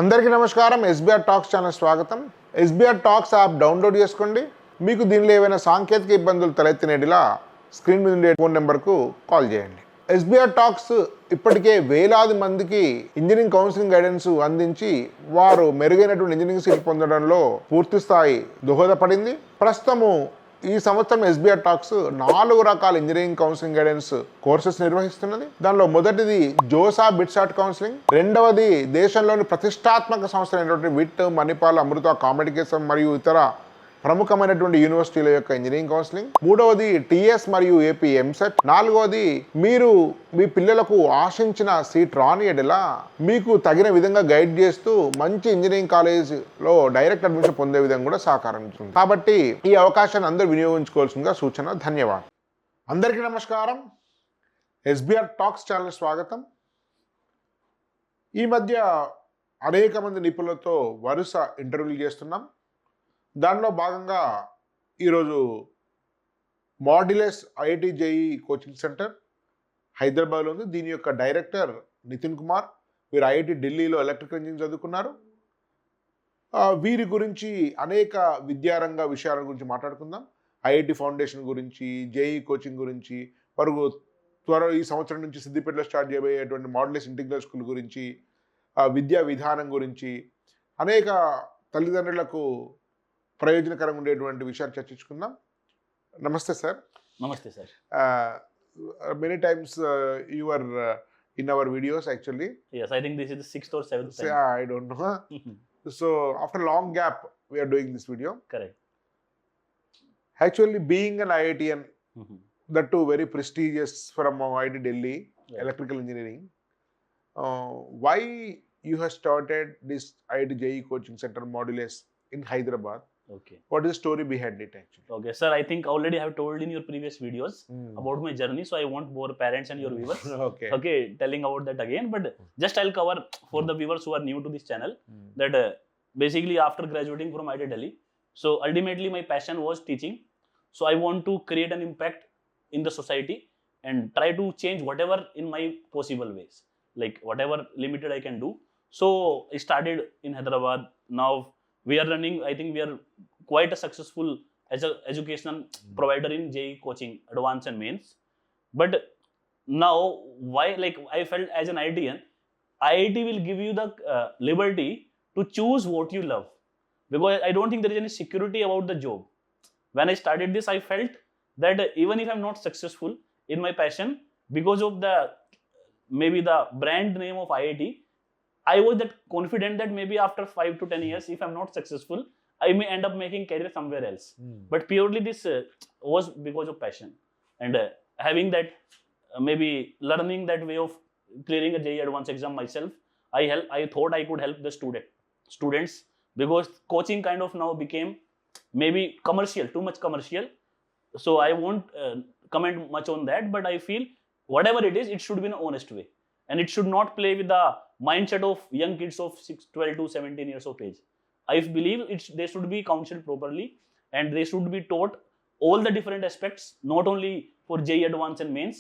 అందరికీ నమస్కారం. SBR talks channel స్వాగతం. ఎస్బీఆర్ టాక్స్ యాప్ డౌన్లోడ్ చేసుకోండి. మీకు దీనిలో ఏవైనా సాంకేతిక ఇబ్బందులు తలెత్తినట్లా స్క్రీన్ మీద ఉండే ఫోన్ నెంబర్కు కాల్ చేయండి. ఎస్బీఆర్ టాక్స్ ఇప్పటికే వేలాది మందికి ఇంజనీరింగ్ కౌన్సిలింగ్ గైడెన్స్ అందించి వారు మెరుగైనటువంటి ఇంజనీరింగ్ సీట్ పొందడంలో పూర్తి స్థాయి దోహదపడింది. ప్రస్తుతము ఈ సంవత్సరం ఎస్బీఆర్ టాక్స్ 4 రకాల ఇంజనీరింగ్ కౌన్సిలింగ్ గైడెన్స్ కోర్సెస్ నిర్వహిస్తున్నది. దానిలో మొదటిది జోసా బిట్సాట్ కౌన్సిలింగ్, రెండవది దేశంలోని ప్రతిష్టాత్మక సంస్థలైనటువంటి విట్, మణిపాల్, అమృత, కామెడికేషన్ మరియు ఇతర ప్రముఖమైనటువంటి యూనివర్సిటీల యొక్క ఇంజనీరింగ్ కౌన్సిలింగ్, మూడవది టీఎస్ మరియు ఏపీ ఎంసెట్, నాలుగవది మీరు మీ పిల్లలకు ఆశించిన సీట్ రాని ఎడలా మీకు తగిన విధంగా గైడ్ చేస్తూ మంచి ఇంజనీరింగ్ కాలేజ్లో డైరెక్ట్ అడ్మిషన్ పొందే విధంగా కూడా సహకరించింది. కాబట్టి ఈ అవకాశాన్ని అందరూ వినియోగించుకోవాల్సిందిగా సూచన. ధన్యవాదాలు. అందరికీ నమస్కారం. ఎస్బీఆర్ టాక్స్ ఛానల్ స్వాగతం. ఈ మధ్య అనేక మంది నిపుణులతో వరుస ఇంటర్వ్యూలు చేస్తున్నాం. దానిలో భాగంగా ఈరోజు modulus IIT JEE coaching centre హైదరాబాద్లో ఉంది. దీని యొక్క డైరెక్టర్ నితిన్ కుమార్. వీరు ఐఐటి ఢిల్లీలో ఎలక్ట్రికల్ ఇంజనీరింగ్ చదువుకున్నారు. వీరి గురించి అనేక విద్యారంగ విషయాల గురించి మాట్లాడుకుందాం. ఐఐటి ఫౌండేషన్ గురించి, జేఈ కోచింగ్ గురించి, త్వరలో ఈ సంవత్సరం నుంచి సిద్దిపేటలో స్టార్ట్ చేయబోయేటువంటి మాడ్యులస్ ఇంటిగ్రల్ స్కూల్ గురించి, విద్యా విధానం గురించి, అనేక తల్లిదండ్రులకు ప్రయోజనకరంగా ఉండేటువంటి విషయాలు చర్చించుకుందాం. నమస్తే సార్. నమస్తే sir. Many times you are in our videos actually. Yes, I think this is the 6th or 7th time. I don't know. So after a long gap we are doing this video. Correct. Actually being an IITian, that too very prestigious from IIT Delhi, right. Electrical engineering, why you have started this IIT JEE coaching center Modulus in Hyderabad? Okay. What is the story behind it actually? Okay, sir, I think already I have told in your previous videos about my journey, so I won't bore parents and your viewers. Okay, telling about that again, but just I'll cover for the viewers who are new to this channel that basically after graduating from IIT Delhi, so ultimately my passion was teaching. So I want to create an impact in the society and try to change whatever in my possible ways, like whatever limited I can do. So I started in Hyderabad. Now we are running, I think we are quite a successful as a educational provider in JEE coaching, advanced and mains. But now, why, like I felt as an IITian, IIT will give you the liberty to choose what you love. Because I don't think there is any security about the job. When I started this, I felt that even if I'm not successful in my passion, because of the, maybe the brand name of IIT, I was that confident that maybe after 5 to 10 years, if I'm not successful, I may end up making career somewhere else. But purely this was because of passion. And having that, maybe learning that way of clearing a JEE advanced exam myself, I thought I could help the students because coaching kind of now became maybe commercial, too much commercial. So I won't comment much on that, but I feel whatever it is, it should be in an honest way. And it should not play with the mindset of young kids of 12 to 17 years of age. I believe they should be counseled properly and they should be taught all the different aspects, not only for JEE advanced and mains.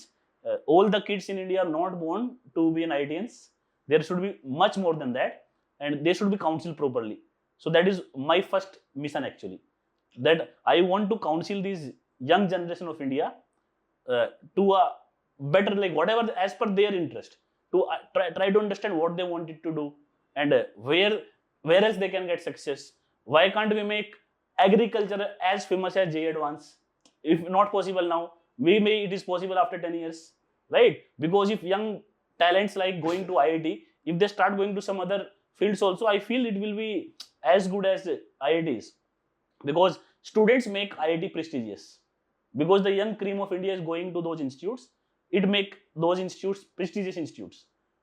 All the kids in India are not born to be an IITians. There should be much more than that, and they should be counseled properly. So that is my first mission actually, that I want to counsel this young generation of India to a better, like whatever as per their interest, to try to understand what they wanted to do and where else they can get success. Why can't we make agriculture as famous as JEE advanced? If not possible now, it is possible after 10 years, right? Because if young talents like going to IIT, if they start going to some other fields also, I feel it will be as good as IITs, because students make IIT prestigious. Because the young cream of India is going to those institutes, it make those institutes prestigious institutes,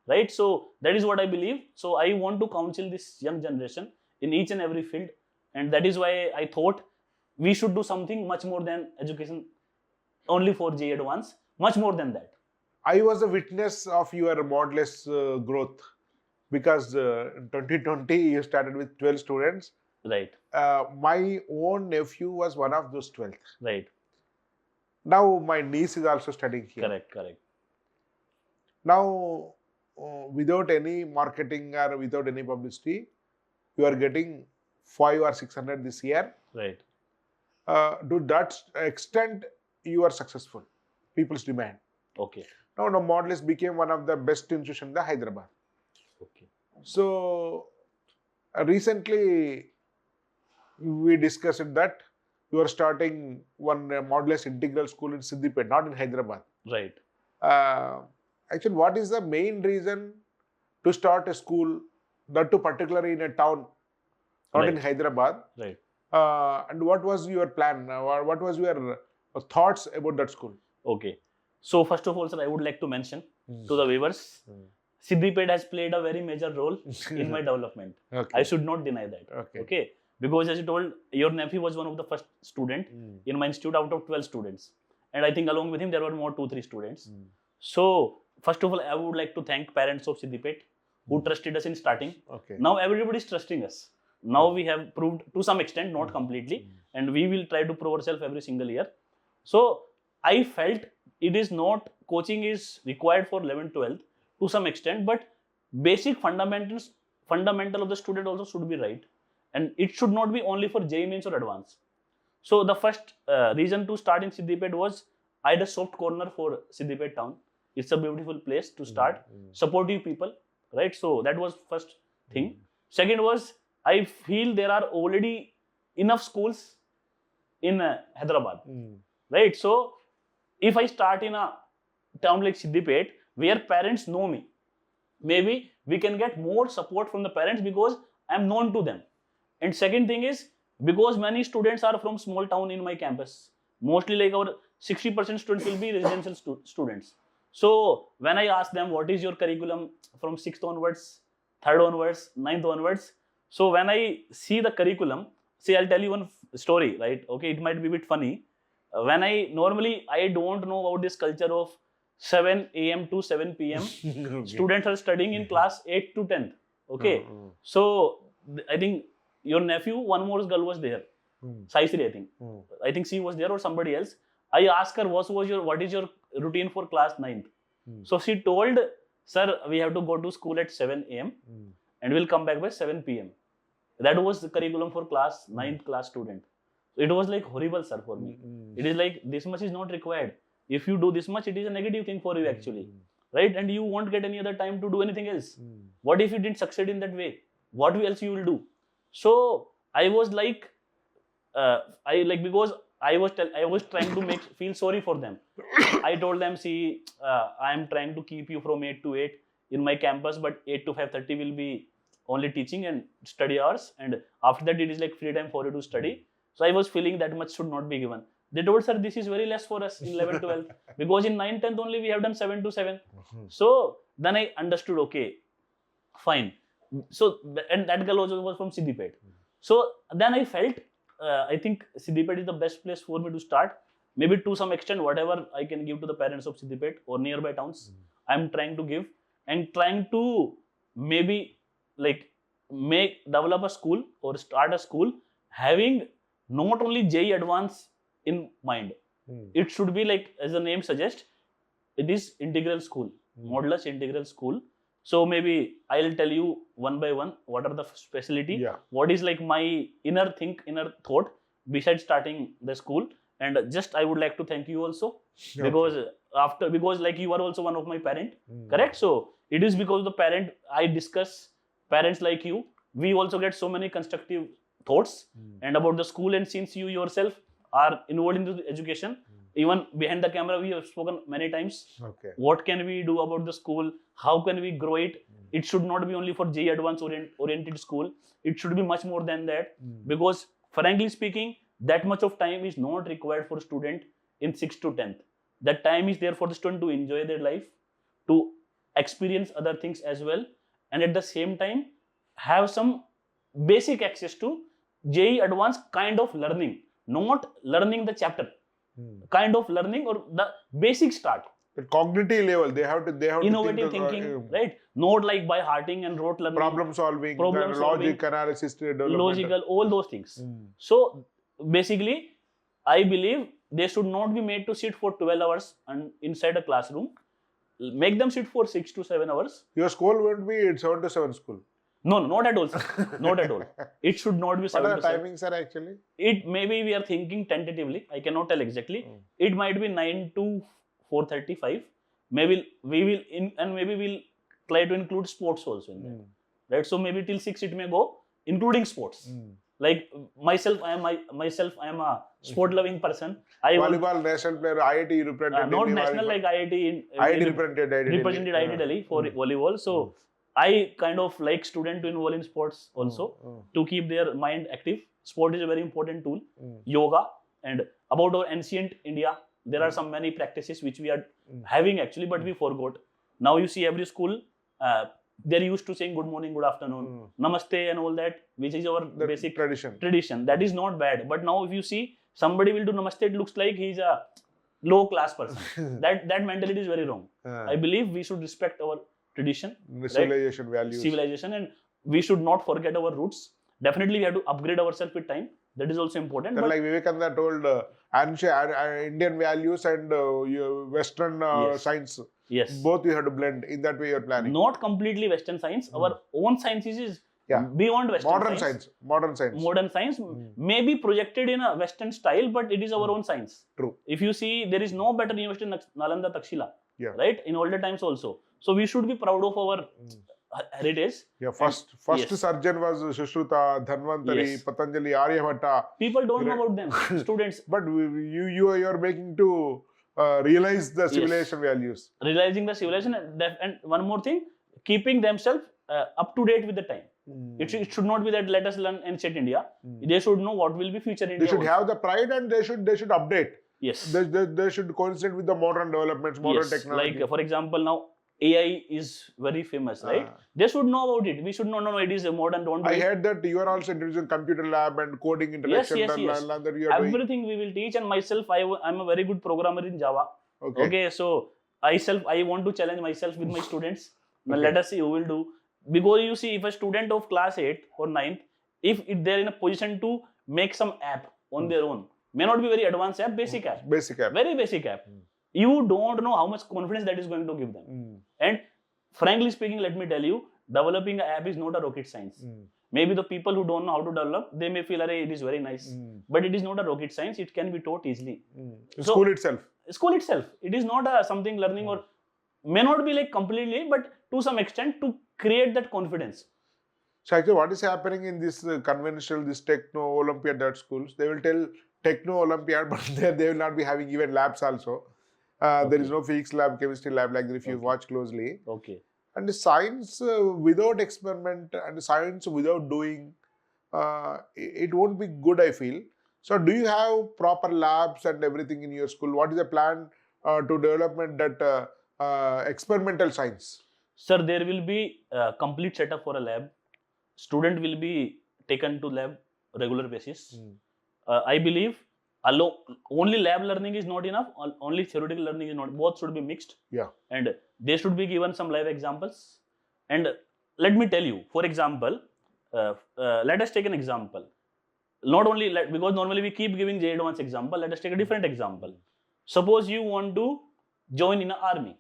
right? So that is what I believe. So I want to counsel this young generation in each and every field, and that is why I thought we should do something much more than education only for JEE advanced, much more than that. I was a witness of your Modulus growth because in 2020 you started with 12 students, right? My own nephew was one of those 12, right? Now my niece is also studying here. Correct. Now without any marketing or without any publicity, you are getting 5 or 600 this year. Right. To that extent, you are successful. People's demand. Okay. Now, Modulus became one of the best institutions in the Hyderabad. Okay. So, recently, we discussed that you are starting one Modulus integral school in Siddipet, not in Hyderabad. Right. Actually, what is the main reason to start a school, that too particularly in a town, not in Hyderabad? Right. And what was your plan? What was your thoughts about that school? Okay. So first of all, sir, I would like to mention to the viewers, Siddipet has played a very major role in my development. Okay. I should not deny that. Okay. Because as you told, your nephew was one of the first student in my institute out of 12 students. And I think along with him, there were more 2-3 students. So first of all, I would like to thank parents of Siddipet who trusted us in starting. Okay. Now everybody is trusting us. Now we have proved to some extent, not completely, and we will try to prove ourselves every single year. So I felt it is not, coaching is required for 11th, 12th to some extent, but basic fundamental of the student also should be right. And it should not be only for jeemains or advanced. So the first reason to start in Siddipet was I had a soft corner for Siddipet town. It's a beautiful place to start, supportive people, right? So that was first thing. Second was, I feel there are already enough schools in Hyderabad, right? So if I start in a town like Siddipet, where parents know me, maybe we can get more support from the parents because I am known to them. And second thing is, because many students are from small town in my campus, mostly like our 60% students will be residential students. So when I ask them what is your curriculum from 6th onwards, 3rd onwards, 9th onwards, so when I see the curriculum, see, I'll tell you one story, right? Okay, it might be a bit funny. When I don't know about this culture of 7 a.m. to 7 p.m. Students are studying in class 8 to 10th. Okay, so I think your nephew, one more girl was there, Saisri, I think. I think she was there or somebody else. I asked her, what is your routine for class 9th? So she told, sir, we have to go to school at 7 a.m. and we'll come back by 7 p.m. That was the curriculum for class 9th class student. So it was like horrible, sir, for me. It is like, this much is not required. If you do this much, it is a negative thing for you actually, right? And you won't get any other time to do anything else. What if you didn't succeed in that way? What else you will do? So I was like, because I was trying to feel sorry for them. I told them, see, I am trying to keep you from 8 to 8 in my campus, but 8 to 5:30 will be only teaching and study hours, and after that it is like free time for you to study. So I was feeling that much should not be given. They told, sir, this is very less for us in 11th, 12th, because in 9th, 10th only we have done 7 to 7. So then I understood, okay, fine. So, and that girl also was from Siddipet. So then I felt, I think Siddipet is the best place for me to start. Maybe to some extent, whatever I can give to the parents of Siddipet or nearby towns, I'm trying to give, and trying to maybe like develop a school or start a school having not only JEE Advanced in mind. It should be like, as the name suggests, it is integral school, Modulus integral school. So maybe I'll tell you one by one what are the specialty, what is like my inner thought besides starting the school. And just I would like to thank you also, because like you are also one of my parent, correct? So it is because the parent, I discuss parents like you, we also get so many constructive thoughts and about the school. And since you yourself are involved into the education, even behind the camera we have spoken many times. What can we do about the school? How can we grow it? It should not be only for JEE Advanced oriented school. It should be much more than that, because frankly speaking, that much of time is not required for student in 6th to 10th. That time is there for the student to enjoy their life, to experience other things as well, and at the same time have some basic access to JEE Advanced kind of learning, not learning the chapter, kind of learning or the basic start. The cognitive level, they have innovative to thinking, right? Not like by hearting and rote learning. Problem solving, logic analysis, logical, all those things. So basically, I believe they should not be made to sit for 12 hours and inside a classroom. make them sit for 6 to 7 hours. Your school won't be 7 to 7 school. No, not at all, sir. Not at all. It should not be 7 What are to the 7. timings are actually? It maybe we are thinking tentatively. I cannot tell exactly. It might be 9 to 4:35. Maybe we will maybe we'll try to include sports also in that. Right? So maybe till 6 it may go, including sports. Like myself, I am a sport loving person. Volleyball national player, IIT represented. Not national, like IIT. IIT represented Delhi for volleyball. So I kind of like student to involve in sports also to keep their mind active. Sport is a very important tool. Yoga, and about our ancient India, there are some many practices which we are having actually, but we forgot. Now you see every school, they're used to saying good morning, good afternoon, namaste and all that, which is our basic tradition. That is not bad. But now if you see somebody will do namaste, it looks like he's a low class person. that mentality is very wrong. I believe we should respect our tradition, civilization, values, civilization, and we should not forget our roots. Definitely we have to upgrade ourselves with time. That is also important. But like Vivekananda told, Indian values and Western science. Yes. Both you have to blend. In that way you are planning. Not completely Western science. Our own sciences is beyond Western science. Modern science may be projected in a Western style, but it is our own science. True. If you see, there is no better university in Nalanda, Takshila. Right? In older times also. So we should be proud of our heritage. First surgeon was Sushruta, Dhanvantari, Patanjali, Aryabhatta. People don't know about them, students. But you are making to realize the civilization values. Realizing the civilization, and one more thing, keeping themselves up to date with the time. It should not be that let us learn ancient India. They should know what will be future India. They should have the pride, and they should update. Yes. They should coincide with the modern developments, modern technology. Like for example, now AI is very famous, right? They should know about it. We should know it is a modern. Don't. I heard that you are also introducing computer lab and coding intellectual. Yes. That you are everything we will teach, and myself, I'm a very good programmer in Java. Okay, so I want to challenge myself with my students. Now let us see who will do. Because you see, if a student of class 8 or 9th, if they're in a position to make some app on their own, may not be very advanced app, basic app. Very basic app. You don't know how much confidence that is going to give them. And frankly speaking, let me tell you, developing an app is not a rocket science. Maybe the people who don't know how to develop, they may feel, it is very nice. But it is not a rocket science. It can be taught easily. School itself. It is not something learning or may not be like completely, but to some extent to create that confidence. So actually what is happening in this conventional, this techno Olympiad at schools, they will tell techno Olympiad, but they will not be having even labs also. There is no physics lab, chemistry lab like that if you watch closely. And the science without experiment and science without doing, it won't be good, I feel. So do you have proper labs and everything in your school? What is the plan to development that experimental science? Sir, there will be a complete setup for a lab. Student will be taken to lab regular basis. I believe only lab learning is not enough. Only theoretical learning is not. Both should be mixed. And they should be given some live examples. And let me tell you, for example, let us take an example. Not only because normally we keep giving jeeadvanced example. Let us take a different example. Suppose you want to join in an army,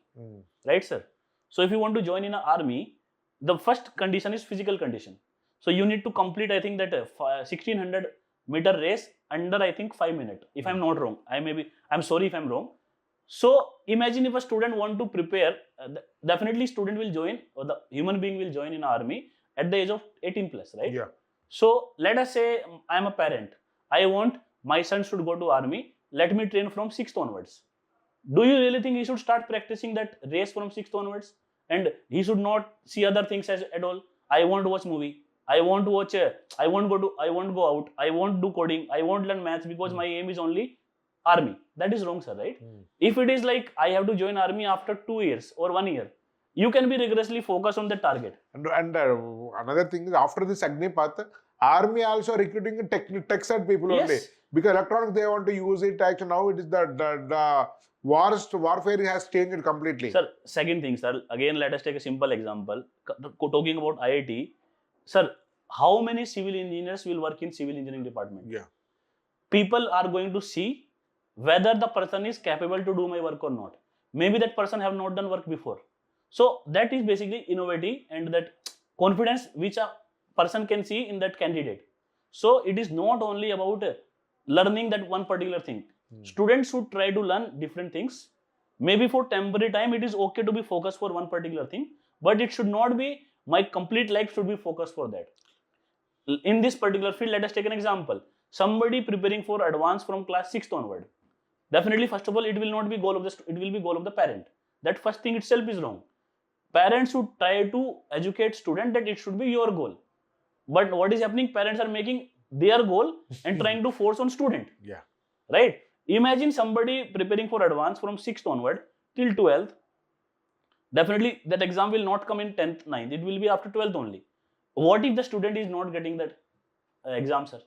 right, sir? So if you want to join in an army, the first condition is physical condition. So you need to complete, I think, that 1600 meter race under, I think, 5 minutes. If I'm not wrong, I'm sorry if I'm wrong. So imagine if a student want to prepare, definitely student will join, or the human being will join in army at the age of 18 plus, right? So let us say I'm a parent. I want my son should go to army. Let me train from 6th onwards. Do you really think he should start practicing that race from 6th onwards? And he should not see other things at all. I want to watch movie. I want to watch. I won't go out. I won't do coding. I won't learn maths because my aim is only army. That is wrong, sir, right? If it is like I have to join army after 2 years or 1 year, you can be rigorously focused on the target. And another thing is after this Agnipath, army also recruiting tech set people only. Because electronics they want to use it. Actually now it is the warfare has changed completely. Sir, second thing, sir. Again, let us take a simple example. Talking about IIT, sir, how many civil engineers will work in civil engineering department? People are going to see whether the person is capable to do my work or not. maybe that person have not done work before. So that is basically innovative and that confidence which a person can see in that candidate. So it is not only about learning that one particular thing. Students should try to learn different things. Maybe for temporary time it is okay to be focused for one particular thing, but it should not be my complete life should be focused for that. In this particular field, let us take an example. Somebody preparing for advance from class 6th onward. Definitely, first of all, it will not be goal of it will be goal of the parent. That first thing itself is wrong. Parents should try to educate student that it should be your goal. But what is happening? Parents are making their goal and trying to force on student. Yeah. Right? Imagine somebody preparing for advance from 6th onward till 12th. Definitely, that exam will not come in 10th, 9th. It will be after 12th only. What if the student is not getting that exam, sir?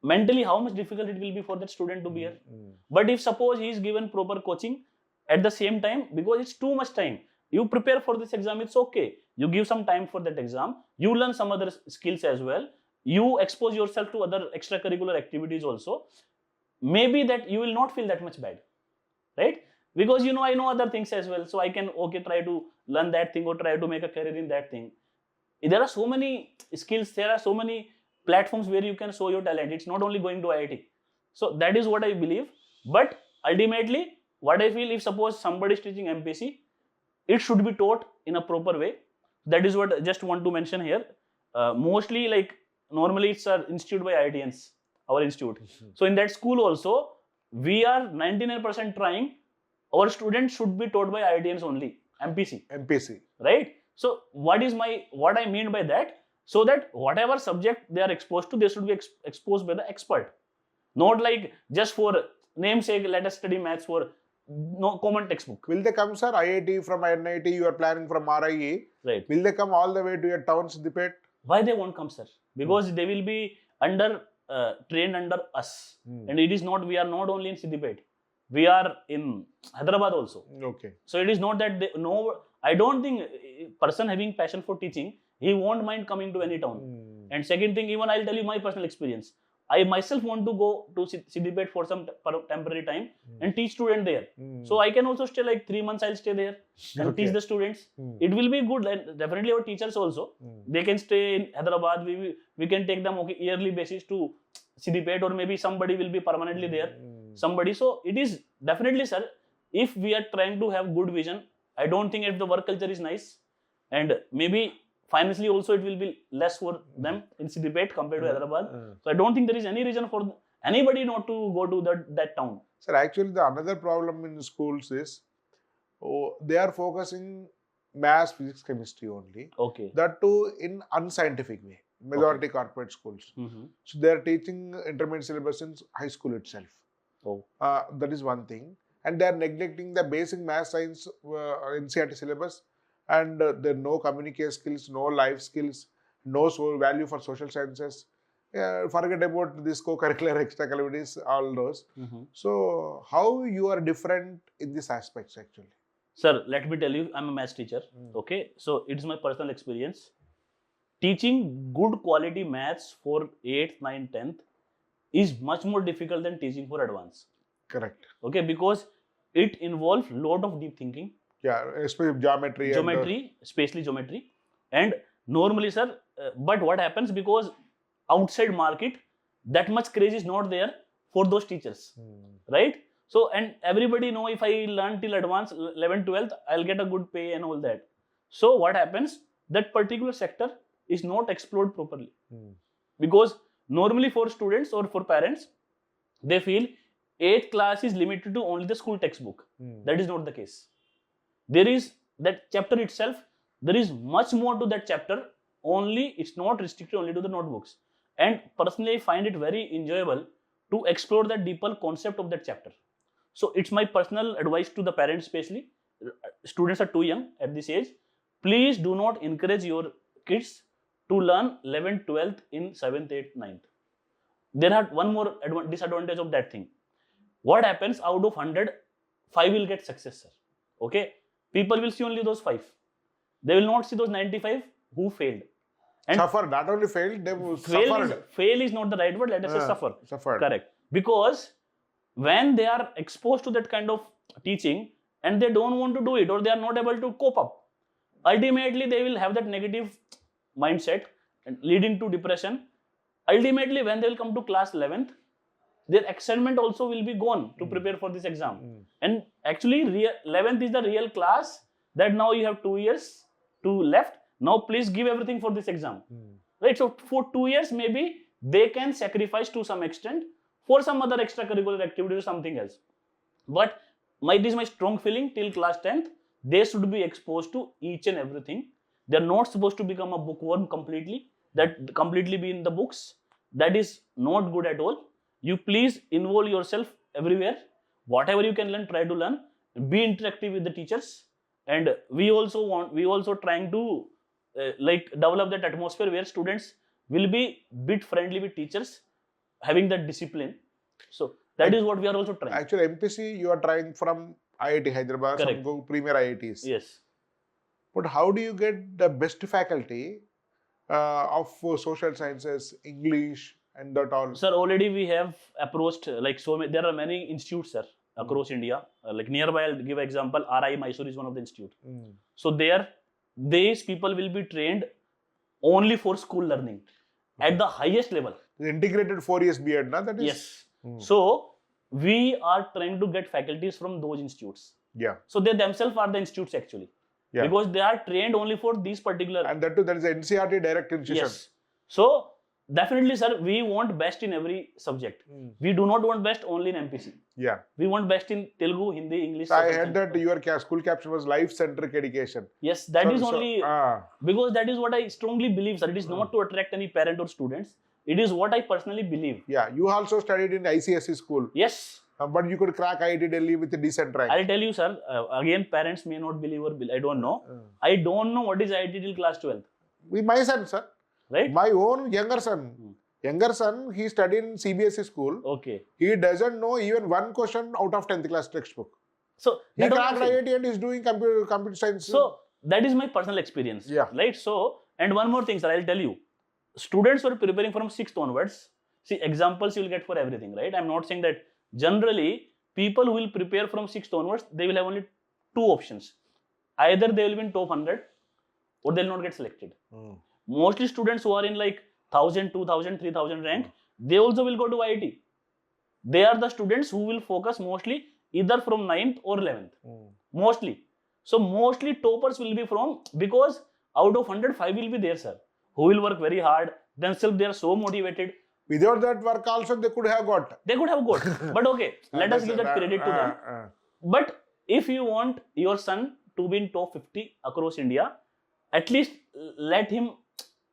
Mentally, how much difficult it will be for that student to bear. But if suppose he is given proper coaching at the same time, because it's too much time, you prepare for this exam, it's okay. You give some time for that exam, you learn some other skills as well, you expose yourself to other extracurricular activities also. Maybe that you will not feel that much bad, right? Because I know other things as well, so I can try to learn that thing or try to make a career in that thing. There are so many skills, there are so many platforms where you can show your talent. It's not only going to IIT. So that is what I believe. But ultimately, what I feel, if suppose somebody is teaching MPC, it should be taught in a proper way. That is what I just want to mention here. Mostly, like normally it's an institute by IITians, our institute. So in that school also, we are 99% trying. Our students should be taught by IITians only, MPC. Right? So what I mean by that? So that whatever subject they are exposed to, they should be exposed by the expert. Not like just for namesake, let us study maths for no common textbook. Will they come, sir? IIT from NIT, you are planning from RIE. Right. Will they come all the way to your town, Siddipet? Why they won't come, sir? Because they will be trained under us. And it is not, we are not only in Siddipet. We are in Hyderabad also. Okay. So it is not that I don't think a person having passion for teaching, he won't mind coming to any town. And second thing, even I'll tell you my personal experience. I myself want to go to Siddipet for some temporary time and teach students there. So I can also stay like 3 months, I'll stay there and teach the students. It will be good. And definitely our teachers also, they can stay in Hyderabad. We can take them yearly basis to Siddipet, or maybe somebody will be permanently there. Somebody. So it is definitely, sir, if we are trying to have good vision, I don't think if the work culture is nice, and maybe financially also it will be less for them in Siddipet compared to Hyderabad. So I don't think there is any reason for anybody not to go to that town. Sir, actually the another problem in schools is they are focusing maths, physics, chemistry only. Okay. That too in unscientific way. Majority corporate schools. So they are teaching intermediate syllabus in high school itself. That is one thing. And they are neglecting the basic math science NCERT syllabus, and there are no communication skills, no life skills, no value for social sciences. Forget about this co-curricular extracurriculars, all those. So how you are different in these aspects actually? Sir, let me tell you, I'm a maths teacher. Okay, so it's my personal experience. Teaching good quality maths for 8th, 9th, 10th is much more difficult than teaching for advance. Correct. Okay, because it involves lot of deep thinking. Yeah, especially geometry. Especially geometry. And normally, sir, but what happens, because outside market, that much craze is not there for those teachers, right? So, and everybody know if I learn till advanced 11th, 12th, I'll get a good pay and all that. So what happens, that particular sector is not explored properly. Because normally for students or for parents, they feel 8th class is limited to only the school textbook. That is not the case. There is that chapter itself, there is much more to that chapter, only it's not restricted only to the notebooks. And personally, I find it very enjoyable to explore the deeper concept of that chapter. So it's my personal advice to the parents, especially students are too young at this age. Please do not encourage your kids to learn 11th, 12th in 7th, 8th, 9th. There are one more disadvantage of that thing. What happens, out of 100, 5 will get success, sir. Okay? People will see only those 5. They will not see those 95 who failed. And suffered, not only failed, they suffered. Fail is not the right word, let us say suffer. Suffered. Correct. Because when they are exposed to that kind of teaching and they don't want to do it, or they are not able to cope up, ultimately they will have that negative mindset and leading to depression. Ultimately, when they will come to class 11th, their excitement also will be gone to prepare for this exam. And actually 11th is the real class that now you have 2 years to left. Now please give everything for this exam. Right? So for 2 years, maybe they can sacrifice to some extent for some other extracurricular activity or something else. But it is my strong feeling, till class 10th, they should be exposed to each and everything. They are not supposed to become a bookworm completely, that completely be in the books. That is not good at all. You please involve yourself everywhere. Whatever you can learn, try to learn. Be interactive with the teachers. And we also trying to develop that atmosphere where students will be bit friendly with teachers, having that discipline. So that is what we are also trying. Actually, MPC you are trying from IIT Hyderabad, Correct. some premier IITs. Yes. But how do you get the best faculty of social sciences, English, and that all? Sir, already we have approached there are many institutes, sir, across India. Like nearby, I'll give an example. RI Mysore is one of the institute. So there, these people will be trained only for school learning at the highest level. The integrated 4 years B.Ed, na? That is. Yes. So we are trying to get faculties from those institutes. Yeah. So they themselves are the institutes actually. Yeah. Because they are trained only for these particular. And that too, there is an NCERT direct institution. Yes. So definitely, sir, we want best in every subject. We do not want best only in MPC. Yeah. We want best in Telugu, Hindi, English. So I heard that your school caption was life-centric education. Yes, that is only because that is what I strongly believe, sir. It is not to attract any parent or students. It is what I personally believe. Yeah, you also studied in ICSE school. Yes. But you could crack IIT Delhi with a decent rank. I'll tell you, sir. Again, parents may not believe or I don't know. I don't know what is IIT till class 12th. My son, sir. Right? My own younger son. He studied in CBSE school. Okay. He doesn't know even one question out of 10th class textbook. So he cracked IIT and is doing computer science. So that is my personal experience. Yeah. Right? So, and one more thing, sir, I'll tell you. Students were preparing from 6th onwards. See, examples you will get for everything, right? I'm not saying that generally people who will prepare from 6th onwards, they will have only 2 options. Either they will be in top 100 or they will not get selected. Mostly students who are in like 1000, 2000, 3000 rank, they also will go to IIT. They are the students who will focus mostly either from 9th or 11th. Mostly. So mostly toppers will be from, because out of 100, 5 will be there, sir, who will work very hard. Themselves, they are so motivated. Without that work also they could have got. They could have got. But okay, let us give that credit to them. But if you want your son to be in top 50 across India, at least let him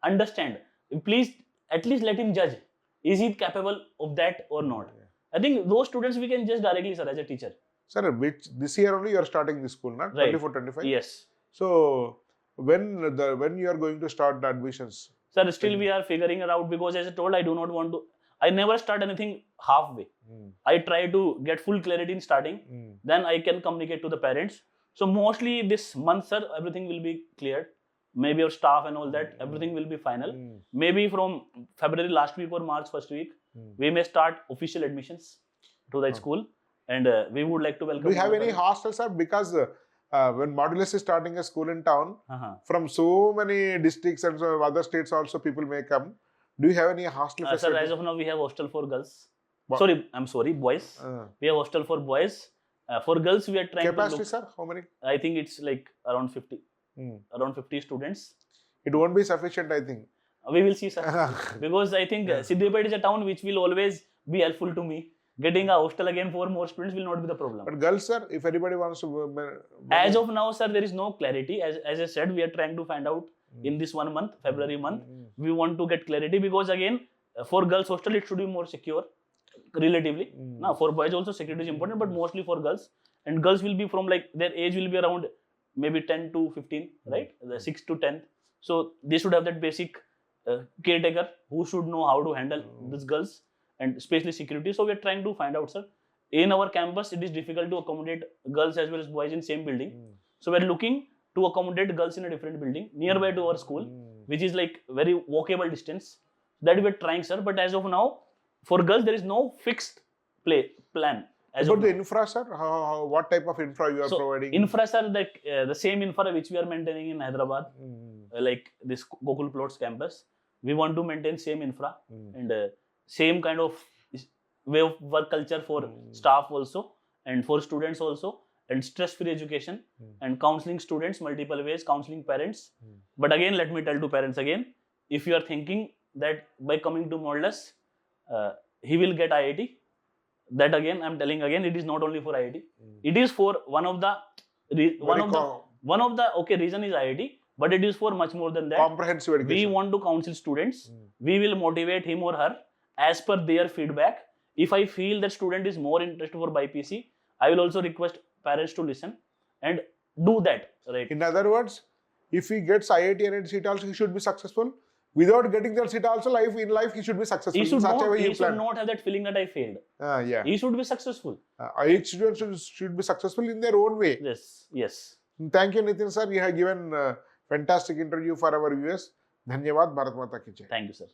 understand. Please, at least let him judge. Is he capable of that or not? I think those students we can judge directly, sir, as a teacher. Sir, which this year only you are starting the school, not Right. 24-25? Yes. So when you are going to start the admissions? Sir, still we are figuring it out, because as I told, I do not want to. I never start anything halfway. I try to get full clarity in starting. Then I can communicate to the parents. So mostly this month, sir, everything will be cleared. Maybe our staff and all that, everything will be final. Maybe from February last week or March first week, we may start official admissions to the school. And we would like to welcome. Do you have any hostels, sir? Because when Modulus is starting a school in town, from so many districts and so other states also people may come. Do you have any hostel facility? Sir, as of now, we have hostel for girls. Sorry, boys. We have hostel for boys. For girls, we are trying Capacity, to look, sir? How many? I think it's like around 50. Around 50 students. It won't be sufficient, I think. We will see, sir. Because I think Siddipet is a town which will always be helpful to me. Getting a hostel again for more students will not be the problem. But girls, sir, if anybody wants to... As of now, sir, there is no clarity. As I said, we are trying to find out in this 1 month, February month. We want to get clarity, because again, for girls hostel, it should be more secure, relatively. Now, for boys also security is important, but mostly for girls. And girls will be from like, their age will be around maybe 10 to 15, right? The 6 to 10. So they should have that basic caretaker who should know how to handle these girls and especially security. So we are trying to find out, sir. In our campus, it is difficult to accommodate girls as well as boys in same building. So we are looking to accommodate girls in a different building nearby to our school, which is like very walkable distance. That we are trying, sir. But as of now, for girls, there is no fixed plan. as About of the now. infra, sir, what type of infra you are So providing? infra are the same infra which we are maintaining in Hyderabad, like this Gokul Plots campus. We want to maintain same infra and same kind of way of work culture for staff also and for students also, and stress-free education and counseling students multiple ways, counseling parents. But again, let me tell to parents again, if you are thinking that by coming to Modulus, he will get IIT, that again I'm telling again, it is not only for IIT. It is for one of the okay, reason is IIT, but it is for much more than that. Comprehensive We education. want to counsel students. We will motivate him or her as per their feedback. If I feel that student is more interested for BPC, I will also request parents to listen and do that, right? In other words, if he gets IIT and seat also, he should be successful. Without getting that seat also, in life he should be successful. He should, in such a way he you should plan. not have that feeling that I failed. Yeah. He should be successful. Each student should be successful in their own way. Yes. Thank you, Nitin sir. You have given fantastic interview for our viewers. Dhanyavad. Bharat Mata ki jai. Thank you, sir.